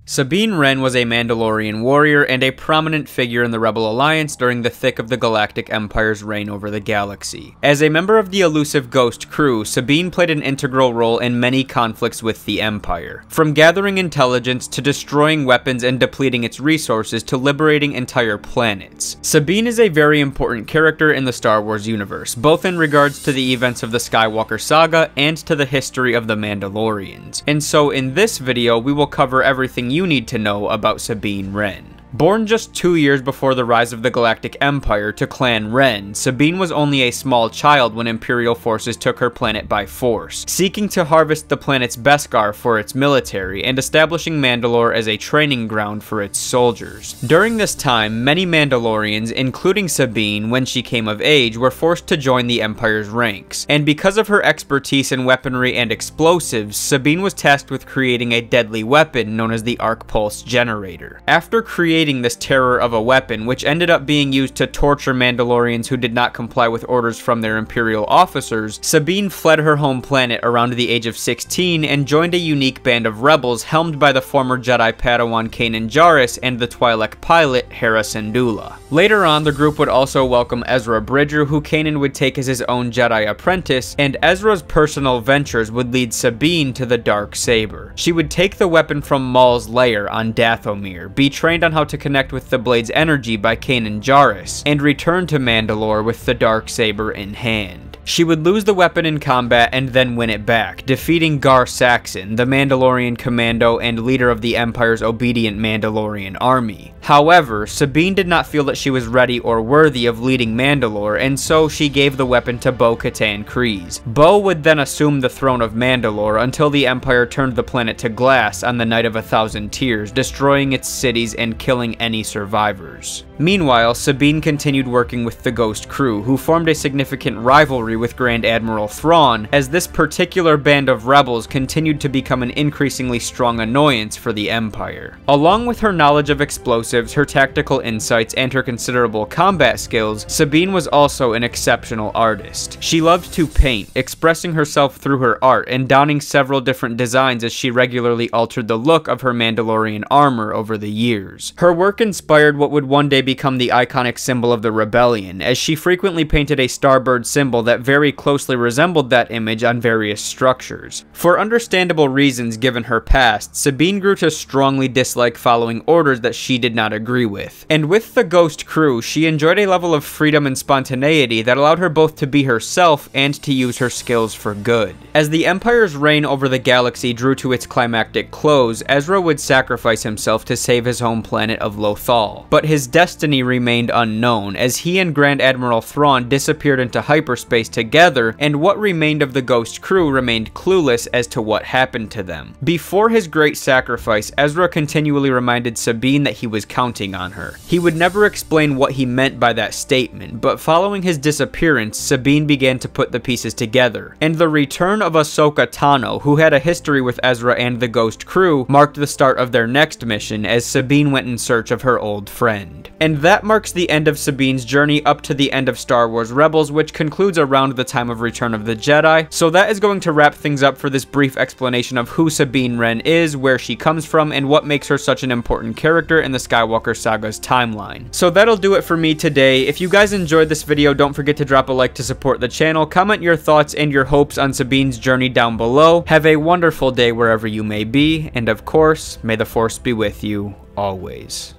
Sabine Wren was a Mandalorian warrior and a prominent figure in the Rebel Alliance during the thick of the Galactic Empire's reign over the galaxy. As a member of the elusive Ghost crew, Sabine played an integral role in many conflicts with the Empire. From gathering intelligence to destroying weapons and depleting its resources to liberating entire planets. Sabine is a very important character in the Star Wars universe, both in regards to the events of the Skywalker saga and to the history of the Mandalorians. And so in this video, we will cover everything you need to know about Sabine Wren. Born just 2 years before the rise of the Galactic Empire to Clan Wren, Sabine was only a small child when Imperial forces took her planet by force, seeking to harvest the planet's Beskar for its military and establishing Mandalore as a training ground for its soldiers. During this time, many Mandalorians, including Sabine when she came of age, were forced to join the Empire's ranks, and because of her expertise in weaponry and explosives, Sabine was tasked with creating a deadly weapon known as the Arc Pulse Generator. After creating this terror of a weapon, which ended up being used to torture Mandalorians who did not comply with orders from their Imperial officers, Sabine fled her home planet around the age of 16 and joined a unique band of rebels helmed by the former Jedi Padawan Kanan Jarrus and the Twi'lek pilot Hera Syndulla. Later on, the group would also welcome Ezra Bridger, who Kanan would take as his own Jedi apprentice, and Ezra's personal ventures would lead Sabine to the Dark Saber. She would take the weapon from Maul's lair on Dathomir, be trained on how to connect with the blade's energy by Kanan Jarrus, and return to Mandalore with the Dark Saber in hand. She would lose the weapon in combat and then win it back, defeating Gar Saxon, the Mandalorian commando and leader of the Empire's obedient Mandalorian army. However, Sabine did not feel that she was ready or worthy of leading Mandalore, and so she gave the weapon to Bo-Katan Kryze. Bo would then assume the throne of Mandalore until the Empire turned the planet to glass on the Night of 1,000 Tears, destroying its cities and killing any survivors. Meanwhile, Sabine continued working with the Ghost crew, who formed a significant rivalry with Grand Admiral Thrawn, as this particular band of rebels continued to become an increasingly strong annoyance for the Empire. Along with her knowledge of explosives, her tactical insights, and her considerable combat skills, Sabine was also an exceptional artist. She loved to paint, expressing herself through her art and donning several different designs as she regularly altered the look of her Mandalorian armor over the years. Her work inspired what would one day become the iconic symbol of the rebellion, as she frequently painted a starbird symbol that very closely resembled that image on various structures. For understandable reasons given her past, Sabine grew to strongly dislike following orders that she did not agree with. And with the Ghost crew, she enjoyed a level of freedom and spontaneity that allowed her both to be herself and to use her skills for good. As the Empire's reign over the galaxy drew to its climactic close, Ezra would sacrifice himself to save his home planet of Lothal. But his destiny remained unknown, as he and Grand Admiral Thrawn disappeared into hyperspace together, and what remained of the Ghost crew remained clueless as to what happened to them. Before his great sacrifice, Ezra continually reminded Sabine that he was counting on her. He would never explain what he meant by that statement, but following his disappearance, Sabine began to put the pieces together, and the return of Ahsoka Tano, who had a history with Ezra and the Ghost crew, marked the start of their next mission as Sabine went in search of her old friend. And that marks the end of Sabine's journey up to the end of Star Wars Rebels, which concludes around the time of Return of the Jedi. So that is going to wrap things up for this brief explanation of who Sabine Wren is, where she comes from, and what makes her such an important character in the Skywalker saga's timeline. So that'll do it for me today. If you guys enjoyed this video, don't forget to drop a like to support the channel, comment your thoughts and your hopes on Sabine's journey down below. Have a wonderful day wherever you may be, and of course, may the Force be with you always.